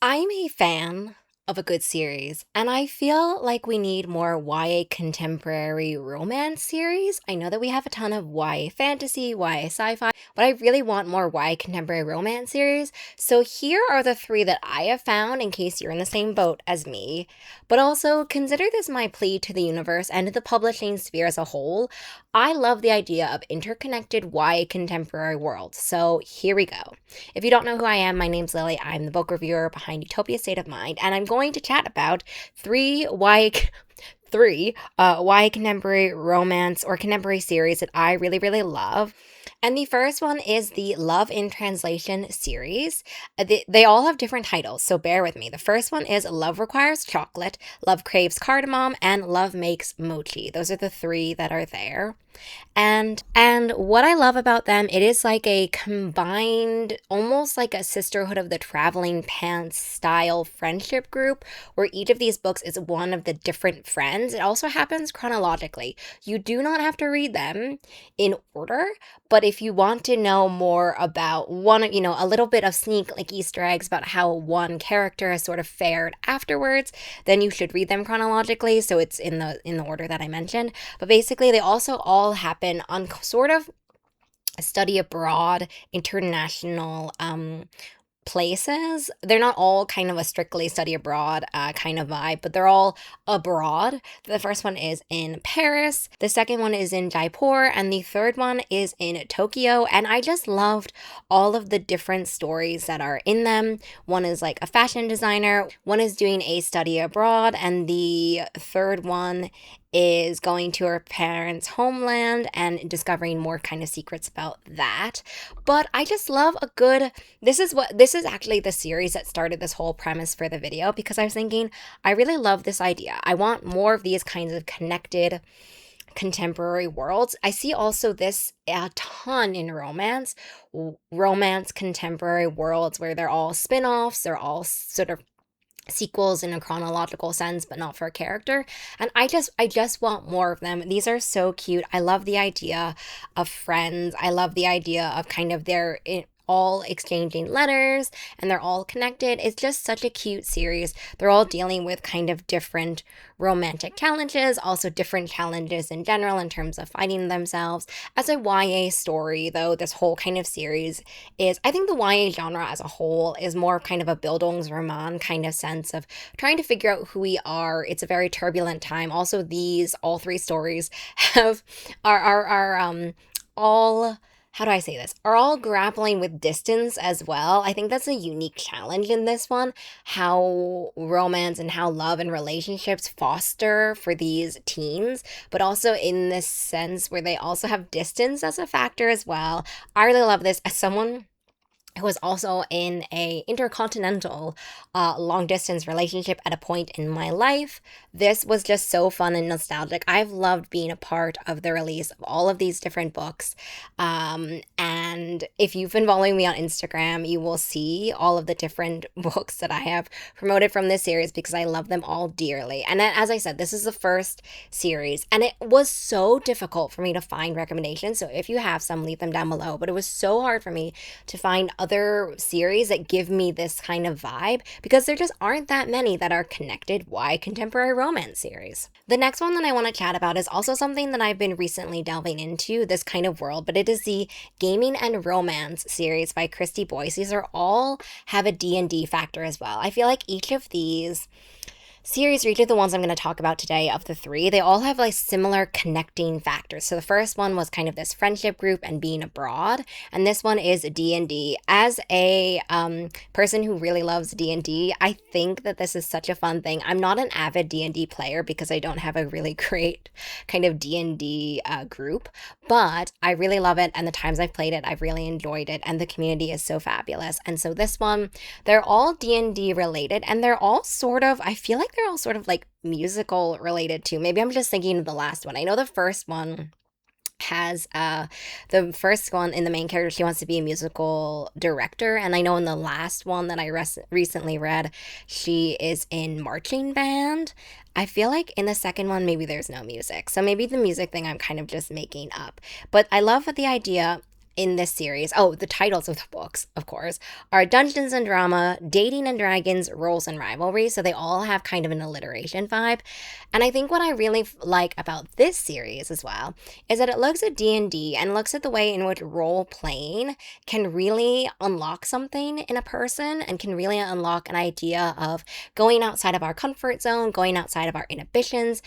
I'm a fan of a good series, and I feel like we need more YA contemporary romance series. I know that we have a ton of YA fantasy, YA sci-fi, but I really want more YA contemporary romance series. So here are the three that I have found in case you're in the same boat as me. But also consider this my plea to the universe and to the publishing sphere as a whole. I love the idea of interconnected YA contemporary worlds. So here we go. If you don't know who I am, my name's Lily. I'm the book reviewer behind Utopia State of Mind, and I'm going to chat about three YA contemporary romance or contemporary series that I really, really love. And the first one is the Love in Translation series. They all have different titles, so bear with me. The first one is Love Requires Chocolate, Love Craves Cardamom, and Love Makes Mochi. Those are the three that are there. And what I love about them, it is like a combined, almost like a Sisterhood of the Traveling Pants style friendship group, where each of these books is one of the different friends. It also happens chronologically. You do not have to read them in order, but if you want to know more about one, a little bit of sneak like Easter eggs about how one character has sort of fared afterwards, then you should read them chronologically. So it's in the order that I mentioned. But basically, they also all happen on sort of study abroad, international places. They're not all kind of a strictly study abroad kind of vibe, but they're all abroad. The first one is in Paris, the second one is in Jaipur, and the third one is in Tokyo. And I just loved all of the different stories that are in them. One is like a fashion designer, one is doing a study abroad, and the third one is going to her parents' homeland and discovering more kind of secrets about that. But I just love a good this is actually the series that started this whole premise for the video, because I was thinking I really love this idea. I want more of these kinds of connected contemporary worlds. I see also this a ton in romance contemporary worlds where they're all spin-offs, they're all sort of sequels in a chronological sense, but not for a character. And I just want more of them. These are so cute. I love the idea of friends. I love the idea of kind of all exchanging letters and they're all connected. It's just such a cute series. They're all dealing with kind of different romantic challenges, also different challenges in general in terms of finding themselves. As a YA story, though, this whole kind of series I think the YA genre as a whole is more kind of a Bildungsroman kind of sense of trying to figure out who we are. It's a very turbulent time. Also, all three stories have are all, how do I say this? Are all grappling with distance as well. I think that's a unique challenge in this one, how romance and how love and relationships foster for these teens, but also in this sense where they also have distance as a factor as well. I really love this as someone who was also in a intercontinental long distance relationship at a point in my life. This was just so fun and nostalgic. I've loved being a part of the release of all of these different books. And if you've been following me on Instagram, you will see all of the different books that I have promoted from this series because I love them all dearly. And as I said, this is the first series, and it was so difficult for me to find recommendations. So if you have some, leave them down below. But it was so hard for me to find other series that give me this kind of vibe because there just aren't that many that are connected YA contemporary romance series. The next one that I want to chat about is also something that I've been recently delving into, this kind of world, but it is the Gaming and Romance series by Christy Boyce. These are all have a D&D factor as well. I feel like each of these series, or each of the ones I'm going to talk about today of the three, they all have like similar connecting factors. So the first one was kind of this friendship group and being abroad, and this one is D&D. As a person who really loves D&D, I think that this is such a fun thing. I'm not an avid D&D player because I don't have a really great kind of D&D group, but I really love it, and the times I've played it, I've really enjoyed it, and the community is so fabulous. And so this one, they're all D&D related, and they're all sort of, I feel like they're all sort of like musical related too. Maybe I'm just thinking of the last one. I know the first one has the first one in the main character, she wants to be a musical director, and I know in the last one that I recently read, she is in marching band. I feel like in the second one maybe there's no music, so maybe the music thing I'm kind of just making up, but I love the idea in this series, oh, the titles of the books, of course, are Dungeons and Drama, Dating and Dragons, Roles and Rivalry. So they all have kind of an alliteration vibe. And I think what I really like about this series as well is that it looks at D&D and looks at the way in which role playing can really unlock something in a person and can really unlock an idea of going outside of our comfort zone, going outside of our inhibitions,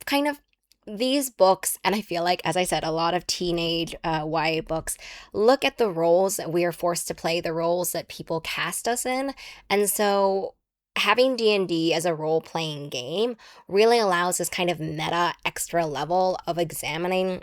kind of these books, and I feel like, as I said, a lot of teenage YA books look at the roles that we are forced to play, the roles that people cast us in. And so having D&D as a role-playing game really allows this kind of meta extra level of examining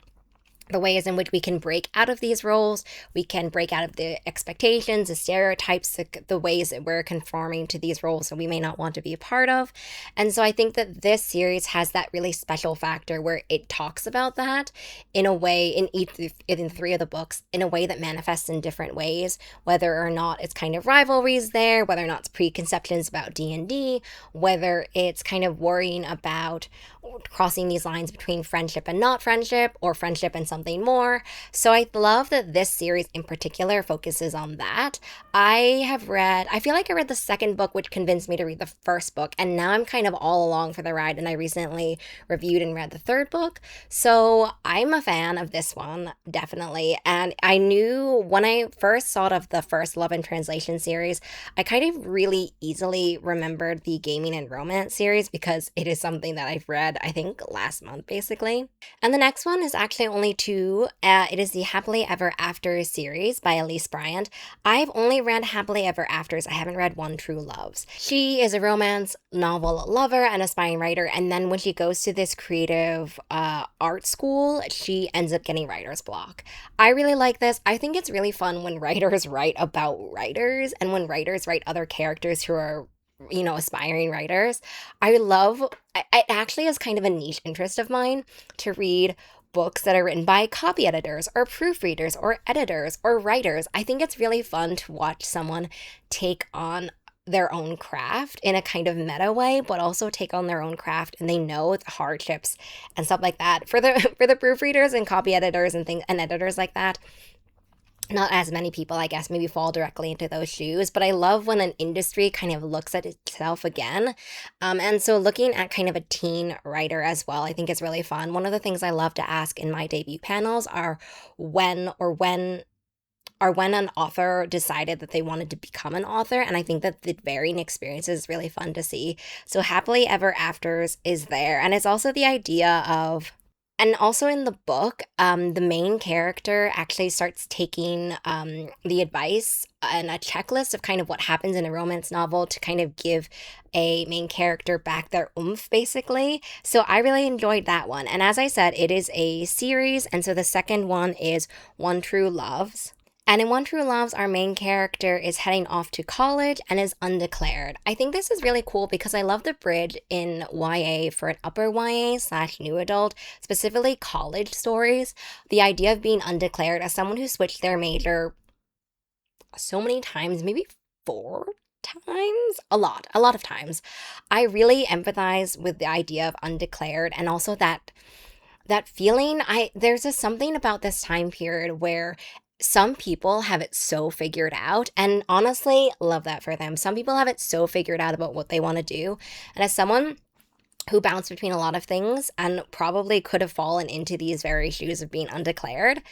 the ways in which we can break out of these roles, we can break out of the expectations, the stereotypes, the ways that we're conforming to these roles that we may not want to be a part of. And so I think that this series has that really special factor where it talks about that in a way, in three of the books, in a way that manifests in different ways, whether or not it's kind of rivalries there, whether or not it's preconceptions about D&D, whether it's kind of worrying about crossing these lines between friendship and not friendship, or friendship and something more. So I love that this series in particular focuses on that. I feel like I read the second book, which convinced me to read the first book, and now I'm kind of all along for the ride, and I recently reviewed and read the third book. So I'm a fan of this one, definitely. And I knew when I first thought of the first Love and Translation series, I kind of really easily remembered the Gaming and Romance series because it is something that I've read, I think, last month, basically. And the next one is actually only two. It is the Happily Ever After series by Elise Bryant. I've only read Happily Ever Afters. I haven't read One True Loves. She is a romance novel lover and aspiring writer, and then when she goes to this creative art school, she ends up getting writer's block. I really like this. I think it's really fun when writers write about writers and when writers write other characters who are aspiring writers. It actually is kind of a niche interest of mine to read books that are written by copy editors or proofreaders or editors or writers. I think it's really fun to watch someone take on their own craft in a kind of meta way, but also take on their own craft, and they know the hardships and stuff like that. For the proofreaders and copy editors and things and editors like that, not as many people, I guess, maybe fall directly into those shoes, but I love when an industry kind of looks at itself again. And so looking at kind of a teen writer as well, I think is really fun. One of the things I love to ask in my debut panels are when an author decided that they wanted to become an author. And I think that the varying experience is really fun to see. So Happily Ever Afters is there. And it's also the idea of, and also in the book, the main character actually starts taking the advice and a checklist of kind of what happens in a romance novel to kind of give a main character back their oomph, basically. So I really enjoyed that one. And as I said, it is a series. And so the second one is One True Loves. And in One True Loves, our main character is heading off to college and is undeclared. I think this is really cool because I love the bridge in YA for an upper YA/new adult, specifically college stories. The idea of being undeclared as someone who switched their major so many times, maybe 4 times, a lot of times. I really empathize with the idea of undeclared, and also that feeling. There's just something about this time period where some people have it so figured out, and honestly, love that for them. Some people have it so figured out about what they want to do. And as someone who bounced between a lot of things and probably could have fallen into these very shoes of being undeclared,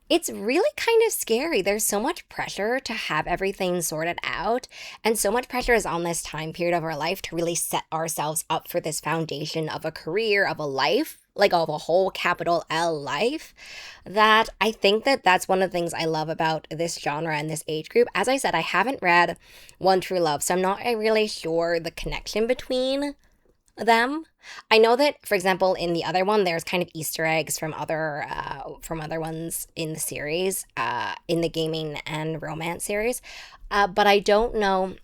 it's really kind of scary. There's so much pressure to have everything sorted out, and so much pressure is on this time period of our life to really set ourselves up for this foundation of a career, of a life, like of a whole capital L life, that I think that that's one of the things I love about this genre and this age group. As I said, I haven't read One True Love, so I'm not really sure the connection between them. I know that, for example, in the other one, there's kind of Easter eggs from other ones in the series, in the Gaming and Romance series, but I don't know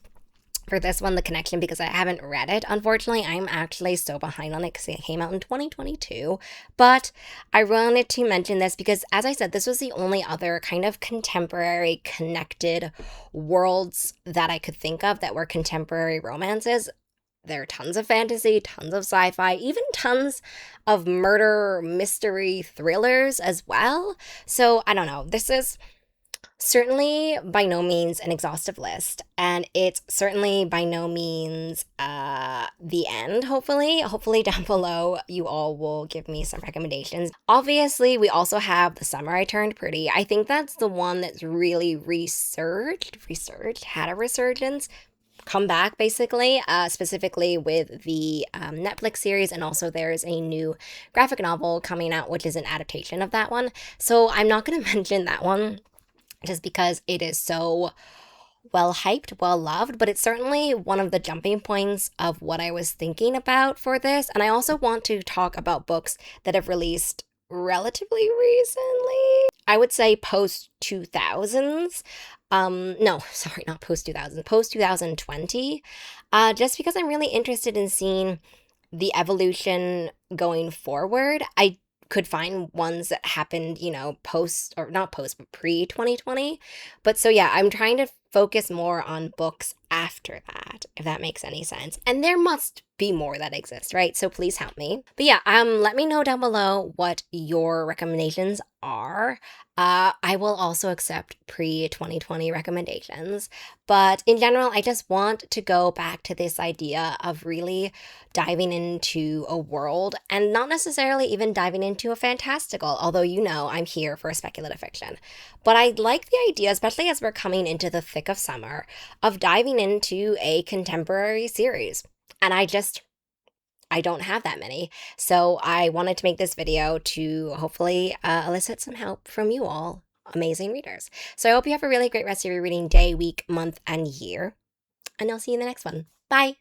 for this one the connection because I haven't read it. Unfortunately, I'm actually so behind on it because it came out in 2022. But I wanted to mention this because, as I said, this was the only other kind of contemporary connected worlds that I could think of that were contemporary romances. There are tons of fantasy, tons of sci-fi, even tons of murder mystery thrillers as well. So I don't know. This is Certainly by no means an exhaustive list, and it's certainly by no means the end, hopefully. Hopefully down below you all will give me some recommendations. Obviously, we also have The Summer I Turned Pretty. I think that's the one that's really had a resurgence, come back basically, specifically with the Netflix series, and also there's a new graphic novel coming out which is an adaptation of that one. So I'm not going to mention that one just because it is so well hyped, well loved, but it's certainly one of the jumping points of what I was thinking about for this. And I also want to talk about books that have released relatively recently. I would say post 2000s. No, sorry, not post 2000, post 2020. Just because I'm really interested in seeing the evolution going forward. I could find ones that happened, post or not post, but pre 2020. But so yeah, I'm trying to focus more on books after that, if that makes any sense. And there must be more that exist, right? So please help me. But yeah, let me know down below what your recommendations are. I will also accept pre 2020 recommendations. But in general, I just want to go back to this idea of really diving into a world and not necessarily even diving into a fantastical, although I'm here for a speculative fiction. But I like the idea, especially as we're coming into the thick of summer, of diving into a contemporary series. And I don't have that many. So I wanted to make this video to hopefully elicit some help from you all, amazing readers. So I hope you have a really great rest of your reading day, week, month, and year. And I'll see you in the next one. Bye.